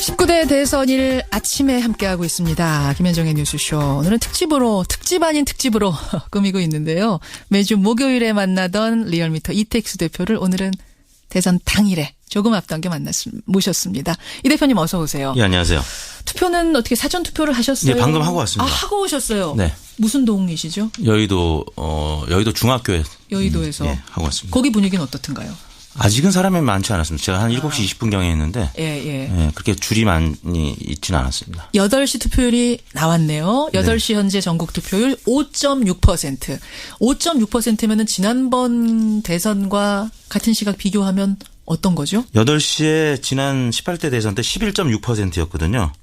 19대 대선일 아침에 함께하고 있습니다. 김현정의 뉴스쇼. 오늘은 특집 아닌 특집으로 꾸미고 있는데요. 매주 목요일에 만나던 리얼미터 이택수 대표를 오늘은 대선 당일에 조금 앞당겨 모셨습니다. 이 대표님 어서 오세요. 예, 안녕하세요. 투표는 어떻게 사전 투표를 하셨어요? 네, 방금 하고 왔습니다. 아, 하고 오셨어요? 네. 무슨 동이시죠? 여의도 중학교에. 여의도에서. 예, 하고 왔습니다. 거기 분위기는 어떻든가요? 아직은 사람이 많지 않았습니다. 제가 한 7시 20분경에 했는데. 예. 그렇게 줄이 많이 있지는 않았습니다. 8시 투표율이 나왔네요. 8시 네. 현재 전국 투표율 5.6%. 5.6%면은 지난번 대선과 같은 시각 비교하면 어떤 거죠? 8시에 지난 18대 대선 때 11.6%였거든요.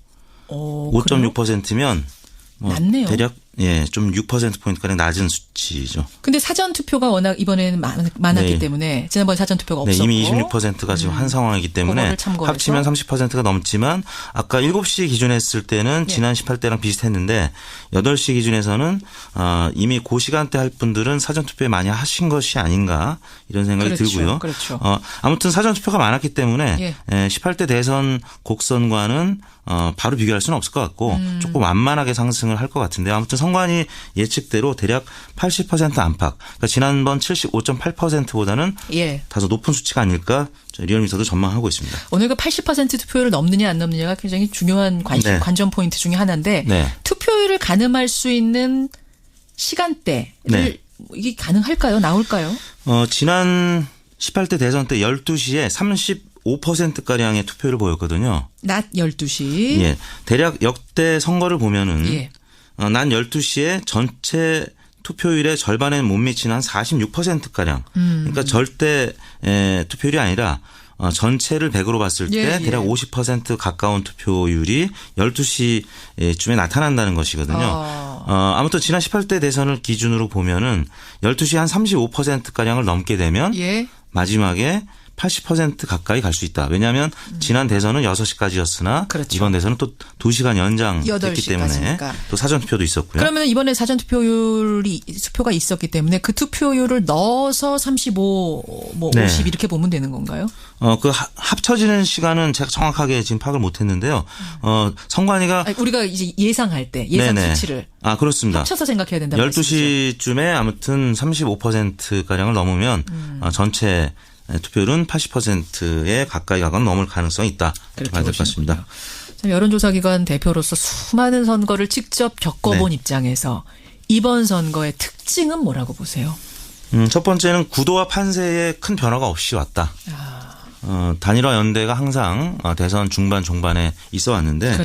5.6%면 낮네요. 대략 좀 6%포인트가량 낮은 수치죠. 근데 사전 투표가 워낙 이번에는 많았기 때문에 지난번 사전 투표가 없었고. 이미 26%가 지금 한 상황이기 때문에 합치면 30%가 넘지만 아까 7시 기준 했을 때는 지난 18대랑 비슷했는데 8시 기준에서는 이미 그 시간대 할 분들은 사전 투표에 많이 하신 것이 아닌가 이런 생각이 들고요. 그렇죠. 아무튼 사전 투표가 많았기 때문에 18대 대선 곡선과는 바로 비교할 수는 없을 것 같고 조금 완만하게 상승을 할 것 같은데요. 아무튼 선관위 예측대로 대략 80% 안팎. 그러니까 지난번 75.8%보다는 다소 높은 수치가 아닐까 리얼미터도 전망하고 있습니다. 오늘 그 80% 투표율을 넘느냐 안 넘느냐가 굉장히 중요한 관전 포인트 중에 하나인데 투표율을 가늠할 수 있는 시간대를 이게 가능할까요? 나올까요? 지난 18대 대선 때 12시에 35%가량의 투표율을 보였거든요. 낮 12시. 예. 대략 역대 선거를 보면은 낮 12시에 전체 투표율의 절반에 못 미치는 한 46%가량. 그러니까 절대 투표율이 아니라 전체를 100으로 봤을 때 대략 50% 가까운 투표율이 12시쯤에 나타난다는 것이거든요. 아무튼 지난 18대 대선을 기준으로 보면은 12시 한 35%가량을 넘게 되면 마지막에 80% 가까이 갈 수 있다. 왜냐하면 지난 대선은 6시까지였으나 이번 대선은 또 2시간 연장됐기 때문에 또 사전투표도 있었고요. 그러면 이번에 투표가 있었기 때문에 그 투표율을 넣어서 35, 50 이렇게 보면 되는 건가요? 그 합쳐지는 시간은 제가 정확하게 지금 파악을 못했는데요. 선관위가 우리가 이제 예상할 때 예상 수치를 그렇습니다. 합쳐서 생각해야 된다는 12시쯤에 아무튼 35%가량을 넘으면 전체 투표율은 80%에 가까이 가거나 넘을 가능성이 있다. 이렇게 봐야 될 것 같습니다. 여론조사기관 대표로서 수많은 선거를 직접 겪어본 입장에서 이번 선거의 특징은 뭐라고 보세요? 첫 번째는 구도와 판세에 큰 변화가 없이 왔다. 단일화 연대가 항상 대선 중반 종반에 있어 왔는데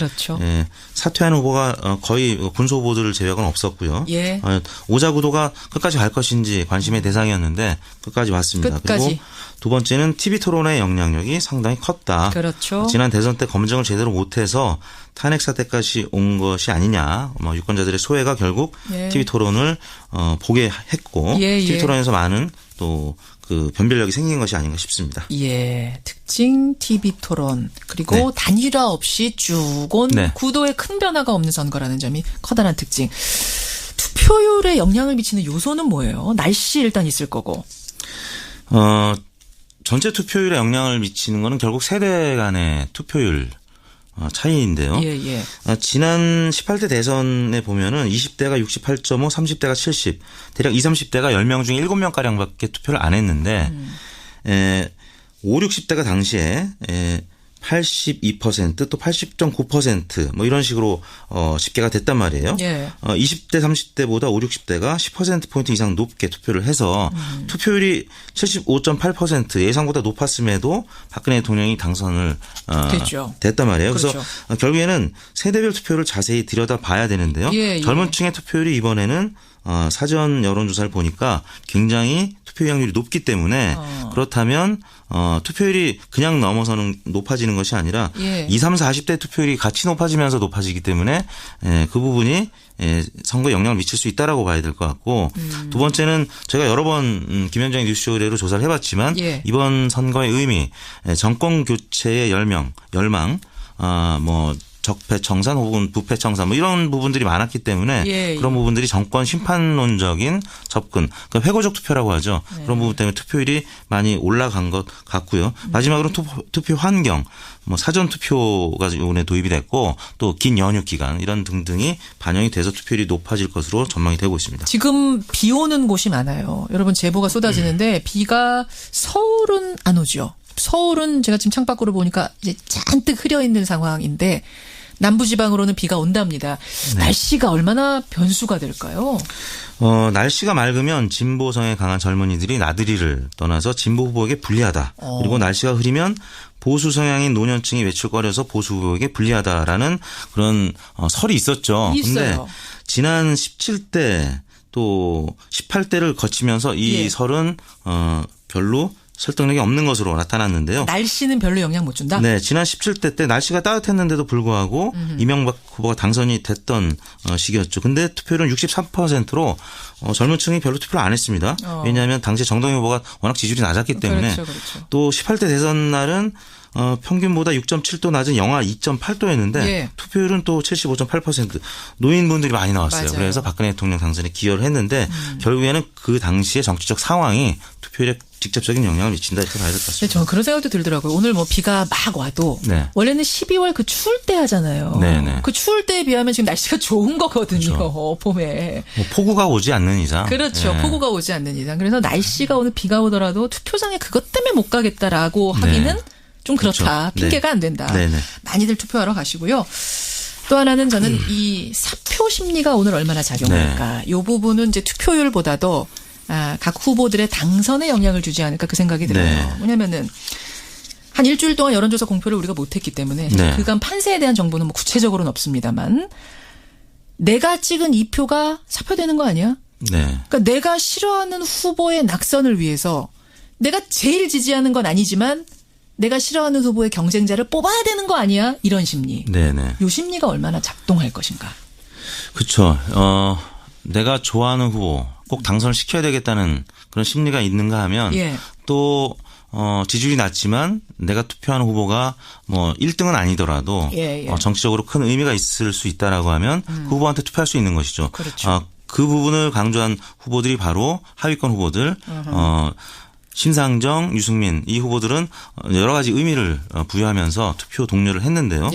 사퇴한 후보가 거의 군소 후보들을 제외하고는 없었고요. 오자 구도가 끝까지 갈 것인지 관심의 대상이었는데 끝까지 왔습니다. 그리고 두 번째는 TV 토론의 영향력이 상당히 컸다. 지난 대선 때 검증을 제대로 못해서 탄핵 사태까지 온 것이 아니냐. 유권자들의 소외가 결국 TV 토론을 보게 했고 TV 토론에서 많은 또 그 변별력이 생긴 것이 아닌가 싶습니다. 특징 TV 토론 그리고 단일화 없이 쭉 온 구도에 큰 변화가 없는 선거라는 점이 커다란 특징. 투표율에 영향을 미치는 요소는 뭐예요? 날씨 일단 있을 거고. 전체 투표율에 영향을 미치는 거는 결국 세대 간의 투표율 차이인데요. 지난 18대 대선에 보면은 20대가 68.5, 30대가 70, 대략 20, 30대가 10명 중에 7명가량밖에 투표를 안 했는데 5, 60대가 당시에 82% 또 80.9% 이런 식으로 집계가 됐단 말이에요. 20대 30대보다 5, 60대가 10%포인트 이상 높게 투표를 해서 투표율이 75.8% 예상보다 높았음에도 박근혜 대통령이 당선을 됐단 말이에요. 그래서 결국에는 세대별 투표를 자세히 들여다봐야 되는데요. 젊은 층의 투표율이 이번에는 사전 여론조사를 보니까 굉장히 투표율이 높기 때문에 그렇다면 투표율이 그냥 넘어서는 높아지는 것이 아니라 20, 30, 40대 투표율이 같이 높아지면서 높아지기 때문에 그 부분이 선거에 영향을 미칠 수 있다라고 봐야 될 것 같고 두 번째는 제가 여러 번 김현정의 뉴스쇼 의뢰로 조사를 해봤지만 이번 선거의 의미 정권 교체의 열망 적폐청산 혹은 부패청산 뭐 이런 부분들이 많았기 때문에 그런 부분들이 정권 심판론적인 접근, 그러니까 회고적 투표라고 하죠. 그런 부분 때문에 투표율이 많이 올라간 것 같고요. 마지막으로 투표 환경, 뭐 사전 투표가 이번에 도입이 됐고 또 긴 연휴 기간 이런 등등이 반영이 돼서 투표율이 높아질 것으로 전망이 되고 있습니다. 지금 비 오는 곳이 많아요. 여러분 제보가 쏟아지는데 비가 서울은 안 오죠. 서울은 제가 지금 창밖으로 보니까 이제 잔뜩 흐려 있는 상황인데 남부지방으로는 비가 온답니다. 날씨가 얼마나 변수가 될까요? 날씨가 맑으면 진보성에 강한 젊은이들이 나들이를 떠나서 진보 후보에게 불리하다. 그리고 날씨가 흐리면 보수 성향인 노년층이 외출거려서 보수 후보에게 불리하다라는 그런 설이 있었죠. 그런데 지난 17대 또 18대를 거치면서 이 설은 별로 설득력이 없는 것으로 나타났는데요. 날씨는 별로 영향 못 준다? 네. 지난 17대 때 날씨가 따뜻했는데도 불구하고 이명박 후보가 당선이 됐던 시기였죠. 근데 투표율은 63%로 젊은 층이 별로 투표를 안 했습니다. 왜냐하면 당시 정동영 후보가 워낙 지지율이 낮았기 때문에 그렇죠. 또 18대 대선 날은 평균보다 6.7도 낮은 영하 2.8도였는데 투표율은 또 75.8%. 노인분들이 많이 나왔어요. 맞아요. 그래서 박근혜 대통령 당선에 기여를 했는데 결국에는 그 당시의 정치적 상황이 투표율에 직접적인 영향을 미친다 이렇게 봐야 될 것 같습니다. 저는 그런 생각도 들더라고요. 오늘 뭐 비가 막 와도 원래는 12월 그 추울 때 하잖아요. 그 추울 때에 비하면 지금 날씨가 좋은 거거든요. 그렇죠. 봄에. 뭐 폭우가 오지 않는 이상. 그렇죠. 폭우가 오지 않는 이상. 그래서 날씨가 오늘 비가 오더라도 투표장에 그것 때문에 못 가겠다라고 하기는 좀 그렇다. 그렇죠. 핑계가 안 된다. 많이들 투표하러 가시고요. 또 하나는 저는 이 사표 심리가 오늘 얼마나 작용할까. 이 부분은 이제 투표율보다도 각 후보들의 당선에 영향을 주지 않을까 그 생각이 들어요. 왜냐면은 한 일주일 동안 여론조사 공표를 우리가 못했기 때문에 그간 판세에 대한 정보는 뭐 구체적으로는 없습니다만 내가 찍은 이 표가 사표되는 거 아니야? 그러니까 내가 싫어하는 후보의 낙선을 위해서 내가 제일 지지하는 건 아니지만 내가 싫어하는 후보의 경쟁자를 뽑아야 되는 거 아니야? 이런 심리. 이 심리가 얼마나 작동할 것인가. 그렇죠. 내가 좋아하는 후보 꼭 당선을 시켜야 되겠다는 그런 심리가 있는가 하면 또 지지율이 낮지만 내가 투표하는 후보가 뭐 1등은 아니더라도 정치적으로 큰 의미가 있을 수 있다라고 하면 그 후보한테 투표할 수 있는 것이죠. 그렇죠. 그 부분을 강조한 후보들이 바로 하위권 후보들 심상정, 유승민 이 후보들은 여러 가지 의미를 부여하면서 투표 동료를 했는데요.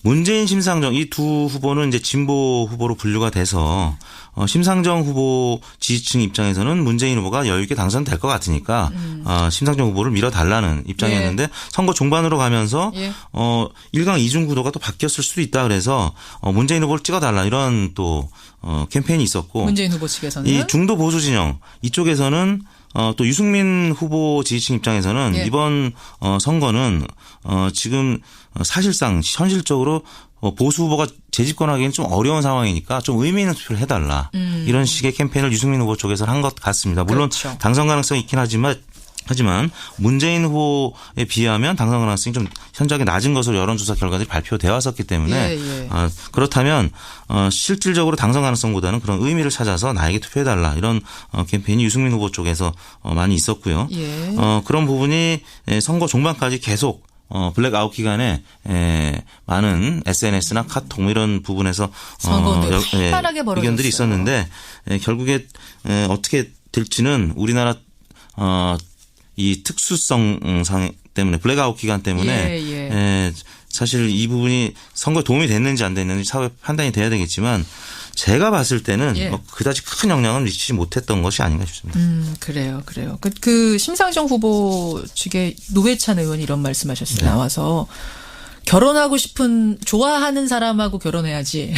문재인, 심상정 이 두 후보는 이제 진보 후보로 분류가 돼서 심상정 후보 지지층 입장에서는 문재인 후보가 여유 있게 당선될 것 같으니까 심상정 후보를 밀어달라는 입장이었는데 선거 종반으로 가면서 1강 2중 구도가 또 바뀌었을 수도 있다 그래서 문재인 후보를 찍어달라 이런 또 캠페인이 있었고 문재인 후보 측에서는 이 중도 보수 진영 이쪽에서는 또 유승민 후보 지지층 입장에서는 이번 선거는 지금 사실상 현실적으로 보수 후보가 재집권하기는 좀 어려운 상황이니까 좀 의미 있는 투표를 해달라. 이런 식의 캠페인을 유승민 후보 쪽에서 한 것 같습니다. 물론 당선 가능성이 있긴 하지만 문재인 후보에 비하면 당선 가능성이 좀 현저하게 낮은 것으로 여론조사 결과들이 발표되어 왔었기 때문에 그렇다면 실질적으로 당선 가능성보다는 그런 의미를 찾아서 나에게 투표해달라 이런 캠페인이 유승민 후보 쪽에서 많이 있었고요. 그런 부분이 선거 종반까지 계속 블랙아웃 기간에 많은 SNS나 카톡 뭐 이런 부분에서 의견들이 있었는데 결국에 어떻게 될지는 우리나라 이 특수성 상 때문에 블랙아웃 기간 때문에 사실 이 부분이 선거에 도움이 됐는지 안 됐는지 사회 판단이 돼야 되겠지만 제가 봤을 때는 뭐 그다지 큰 영향은 미치지 못했던 것이 아닌가 싶습니다. 그래요. 그 심상정 후보 측의 노회찬 의원이 이런 말씀하셨어요. 나와서 결혼하고 싶은 좋아하는 사람하고 결혼해야지.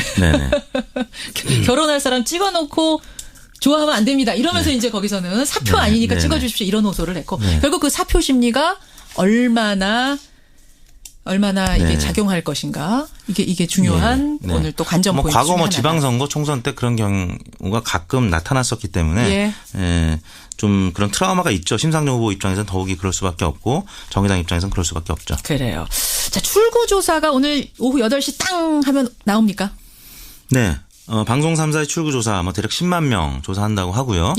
결혼할 사람 찍어놓고 좋아하면 안 됩니다. 이러면서 이제 거기서는 사표 아니니까 찍어주십시오. 이런 호소를 했고 결국 그 사표 심리가 얼마나 이게 작용할 것인가 이게 중요한 오늘 또 관전 포인트. 과거 뭐 지방선거 총선 때 그런 경우가 가끔 나타났었기 때문에 좀 그런 트라우마가 있죠. 심상정 후보 입장에서는 더욱이 그럴 수밖에 없고 정의당 입장에서는 그럴 수밖에 없죠. 그래요. 자 출구조사가 오늘 오후 8시 땅 하면 나옵니까? 네. 방송 3사의 출구조사 대략 10만 명 조사한다고 하고요.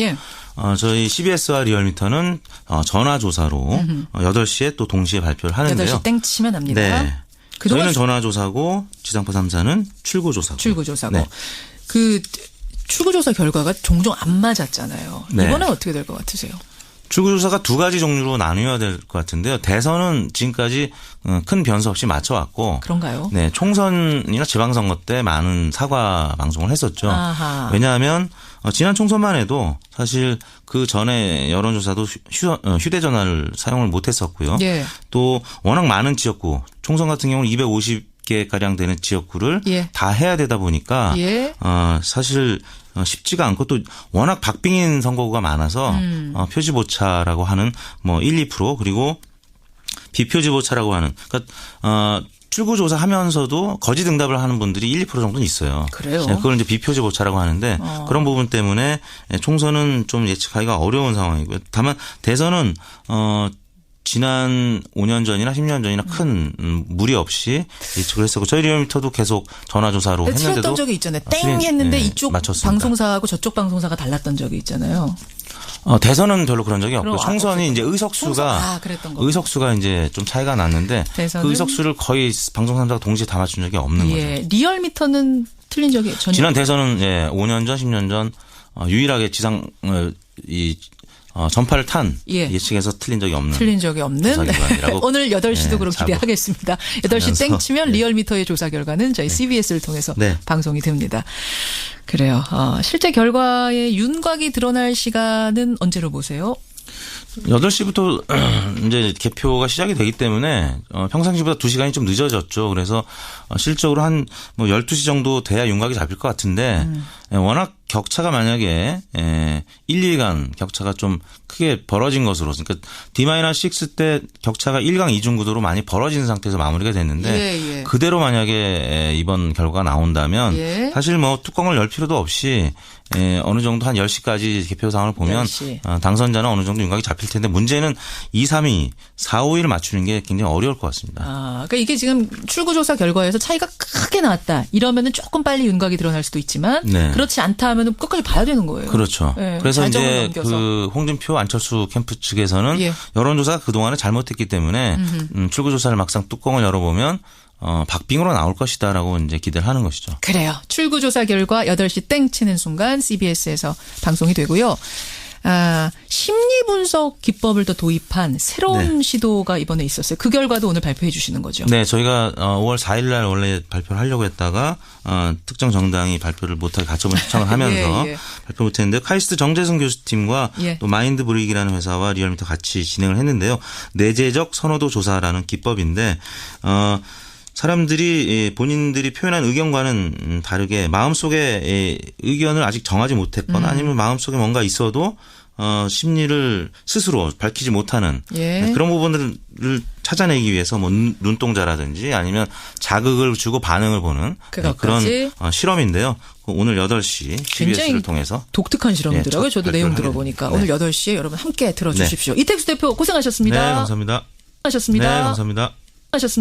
저희 CBS와 리얼미터는 전화조사로 8시에 또 동시에 발표를 하는데요. 8시 땡 치면 합니다. 네. 저희는 전화조사고 지상파 3사는 출구조사고. 출구조사고. 네. 그 출구조사 결과가 종종 안 맞았잖아요. 네. 이번엔 어떻게 될 것 같으세요? 출구조사가 두 가지 종류로 나뉘어야 될 것 같은데요. 대선은 지금까지 큰 변수 없이 맞춰왔고. 그런가요? 네. 총선이나 지방선거 때 많은 사과 방송을 했었죠. 아하. 왜냐하면 지난 총선만 해도 사실 그 전에 여론조사도 휴대전화를 사용을 못했었고요. 예. 또 워낙 많은 지역구, 총선 같은 경우는 250개가량 되는 지역구를 예. 다 해야 되다 보니까 예. 사실 쉽지가 않고 또 워낙 박빙인 선거구가 많아서 표지보차라고 하는 뭐 1, 2% 그리고 비표지보차라고 하는 그러니까 출구조사 하면서도 거짓 응답을 하는 분들이 1, 2% 정도는 있어요. 그래요? 그걸 이제 비표지보차라고 하는데 그런 부분 때문에 총선은 좀 예측하기가 어려운 상황이고요. 다만 대선은 지난 5년 전이나 10년 전이나 큰 무리 없이 예측을 했었고 저희 리얼미터도 계속 전화조사로 했는데도 틀렸던 적이 있잖아요. 땡 했는데 네, 이쪽 맞췄습니다. 방송사하고 저쪽 방송사가 달랐던 적이 있잖아요. 대선은 별로 그런 적이 없고 총선이 이제 의석수가 이제 좀 차이가 났는데 대선은? 그 의석수를 거의 방송 3사가 동시에 다 맞춘 적이 없는 예. 거죠. 리얼미터는 틀린 적이 전혀 지난 대선은 예, 5년 전, 10년 전 유일하게 전파를 탄 예. 예측에서 틀린 적이 없는 오늘 8시도 네, 그럼 기대하겠습니다. 8시 땡 치면 네. 리얼미터의 조사 결과는 저희 CBS를 통해서 네. 방송이 됩니다. 그래요. 실제 결과의 윤곽이 드러날 시간은 언제로 보세요? 8시부터 이제 개표가 시작이 되기 때문에 평상시보다 2시간이 좀 늦어졌죠. 그래서 실적으로 한 뭐 12시 정도 돼야 윤곽이 잡힐 것 같은데 워낙 격차가 만약에 1, 2간 격차가 좀 크게 벌어진 것으로 그러니까 D-6 때 격차가 1강 2중 구도로 많이 벌어진 상태에서 마무리가 됐는데 예, 예. 그대로 만약에 이번 결과가 나온다면 예. 사실 뭐 뚜껑을 열 필요도 없이 어느 정도 한 10시까지 개표 상황을 보면 10시. 당선자는 어느 정도 윤곽이 잡힐 텐데 문제는 2, 3위, 4, 5위를 맞추는 게 굉장히 어려울 것 같습니다. 그러니까 이게 지금 출구조사 결과에서 차이가 크게 나왔다. 이러면은 조금 빨리 윤곽이 드러날 수도 있지만 네. 그렇지 않다 하면은 끝까지 봐야 되는 거예요. 그렇죠. 네. 그래서 이제 그 홍준표 안철수 캠프 측에서는 예. 여론조사가 그동안에 잘못했기 때문에 출구조사를 막상 뚜껑을 열어보면 박빙으로 나올 것이다라고 이제 기대를 하는 것이죠. 그래요. 출구조사 결과 8시 땡 치는 순간 CBS에서 방송이 되고요. 심리 분석 기법을 더 도입한 새로운 네. 시도가 이번에 있었어요. 그 결과도 오늘 발표해 주시는 거죠. 네. 저희가 5월 4일 날 원래 발표를 하려고 했다가 특정 정당이 발표를 못하게 가처분 신청을 하면서 예, 예. 발표 못했는데 카이스트 정재승 교수팀과 예. 또 마인드 브릭이라는 회사와 리얼미터 같이 진행을 했는데요. 내재적 선호도 조사라는 기법인데 사람들이 본인들이 표현한 의견과는 다르게 마음속에 의견을 아직 정하지 못했거나 아니면 마음속에 뭔가 있어도 심리를 스스로 밝히지 못하는 예. 그런 부분들을 찾아내기 위해서 뭐 눈동자라든지 아니면 자극을 주고 반응을 보는 그런 실험인데요. 오늘 8시 CBS를 통해서 독특한 실험이더라고요. 저도 내용 들어보니까 네. 오늘 8시에 여러분 함께 들어주십시오. 네. 이택수 대표 고생하셨습니다. 네, 감사합니다. 하셨습니다. 네, 감사합니다. 하셨습니다.